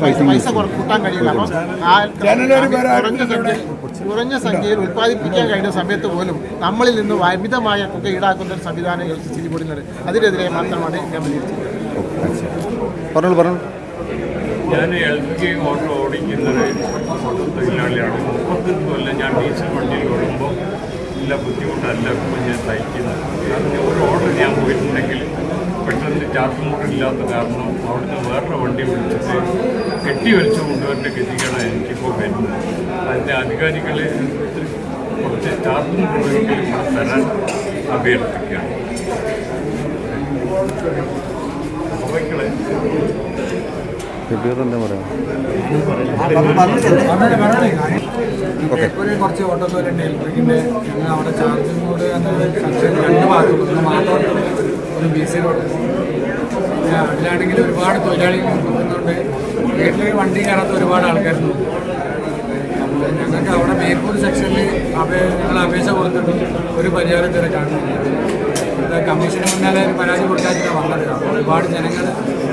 പൈസ കൂട്ടാൻ കഴിയില്ല. അപ്പം കുറഞ്ഞ സംഖ്യയിൽ ഉൽപ്പാദിപ്പിക്കാൻ കഴിയുന്ന സമയത്ത് പോലും നമ്മളിൽ നിന്ന് അമിതമായ തുക ഈടാക്കുന്ന ഒരു സംവിധാനം ഇലക്ട്രിസിറ്റി ബോർഡിനുണ്ട്. അതിനെതിരെ മാത്രമാണ് ഞാൻ പറഞ്ഞു. ഞാൻ ഇലക്ട്രിക് ഓട്ടോ ഓടിക്കുന്നത് തൊഴിലാളിയാണ്. 35 കൊല്ലം ഞാൻ ഡീസൽ വണ്ടിയിൽ ഓടുമ്പോൾ എല്ലാ ബുദ്ധിമുട്ടല്ല ഇപ്പോൾ ഞാൻ സഹിക്കുന്നത്. കാരണം ഒരു ഓർഡർ ഞാൻ പോയിട്ടുണ്ടെങ്കിൽ പെട്ടെന്ന് ചാർജ് മോട്ടർ ഇല്ലാത്ത കാരണം അവിടുന്ന് വേറൊരു വണ്ടി വിളിച്ചിട്ട് കെട്ടി വലിച്ചു കൊണ്ടുവരേണ്ട ഗതികളാണ് എനിക്കിപ്പോൾ വരുന്നത്. അതിൻ്റെ അധികാരികൾ കുറച്ച് ചാർജ് മോട്ടറെങ്കിലും തരാൻ അഭ്യർത്ഥിക്കുകയാണ്. അവയ്ക്കളെ കുറച്ച് ഓട്ടോ തൊഴിലുണ്ട് ഇലക്ട്രിക്കിൻ്റെ. ഞങ്ങൾ അവിടെ ചാർജിങ് മോഡ് എന്ന സെക്ഷൻ 2 ഭാഗം മാത്രം ഒരു BC റോഡ്. അതിലാണെങ്കിൽ ഒരുപാട് തൊഴിലാളികൾ നിൽക്കുന്നുണ്ട്. വീട്ടിൽ വണ്ടി കയറാത്ത ഒരുപാട് ആൾക്കാരുണ്ട്. ഞങ്ങൾക്ക് അവിടെ മേൽക്കൂർ സെക്ഷനിൽ ഞങ്ങൾ അപേക്ഷ കൊടുത്തിട്ട് ഒരു പരിഹാരം ഇതുവരെ കാണുന്നില്ല. കമ്മീഷന് മുന്നാലെ പരാതി കൊടുക്കാതിട്ടാണ് വന്നത്. ഒരുപാട് ജനങ്ങൾ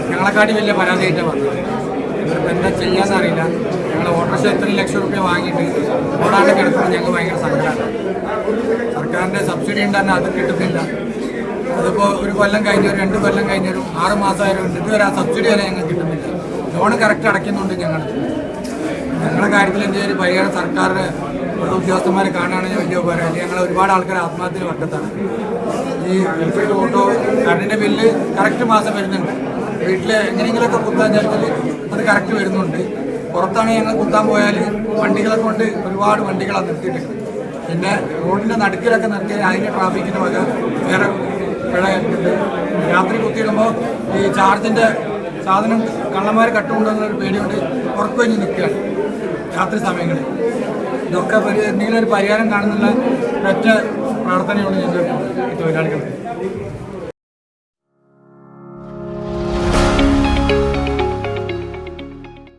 ഞങ്ങളെക്കാട്ടി വലിയ പരാതിയായിട്ടാണ് വന്നത്. ഇവർക്ക് എന്താ ചെയ്യാമെന്ന് അറിയില്ല. ഞങ്ങൾ ഓട്ടോറിക്ഷ എത്ര ലക്ഷം രൂപ വാങ്ങിയിട്ട് ഓടാണ്ട് കിടക്കുന്നത് ഞങ്ങൾക്ക് ഭയങ്കര സങ്കടമാണ്. സർക്കാരിൻ്റെ സബ്സിഡി ഉണ്ടെന്ന് അത് കിട്ടുന്നില്ല. അതിപ്പോൾ ഒരു കൊല്ലം കഴിഞ്ഞൊരു 2 കൊല്ലം കഴിഞ്ഞൊരു 6 മാസമായാലും ഇതുവരെ ആ സബ്സിഡി വരെ ഞങ്ങൾക്ക് കിട്ടുന്നില്ല. ലോണ് കറക്റ്റ് അടയ്ക്കുന്നുണ്ട്. ഞങ്ങളുടെ കാര്യത്തിൽ എന്തെങ്കിലും പരിഹാരം സർക്കാരിൻ്റെ ഉദ്യോഗസ്ഥന്മാരെ കാണുകയാണെങ്കിൽ വലിയ ഉപകാരം. ഞങ്ങൾ ഒരുപാട് ആൾക്കാർ ആത്മഹത്യ വട്ടത്താണ്. ഈ ഇലക്ട്രിക് ഓട്ടോ കറണ്ടിൻ്റെ ബില്ല് കറക്റ്റ് മാസം വരുന്നുണ്ട്. വീട്ടിൽ എങ്ങനെയെങ്കിലുമൊക്കെ കുത്താൻ ചേർത്താൽ അത് കറക്റ്റ് വരുന്നുണ്ട്. പുറത്താണ് ഞങ്ങൾ കുത്താൻ പോയാൽ വണ്ടികളെ കൊണ്ട് ഒരുപാട് വണ്ടികളാണ് നിർത്തിയിട്ടുണ്ട്. പിന്നെ റോഡിൻ്റെ നടുക്കിലൊക്കെ നിർത്തി അതിൻ്റെ ട്രാഫിക്കിൻ്റെ വക വേറെ പിഴയുണ്ട്. രാത്രി കുത്തിയിടുമ്പോൾ ഈ ചാർജിൻ്റെ സാധനം കള്ളന്മാർ കട്ടുകൊണ്ടുവന്നൊരു പേടിയുണ്ട്. ഉറപ്പ് കഴിഞ്ഞ് നിൽക്കുകയാണ് രാത്രി സമയങ്ങളിൽ. ഇതൊക്കെ എന്തെങ്കിലും ഒരു പരിഹാരം കാണുന്നില്ല. ഒറ്റ പ്രാർത്ഥനയോട് ഞങ്ങൾ തൊഴിലാളികൾ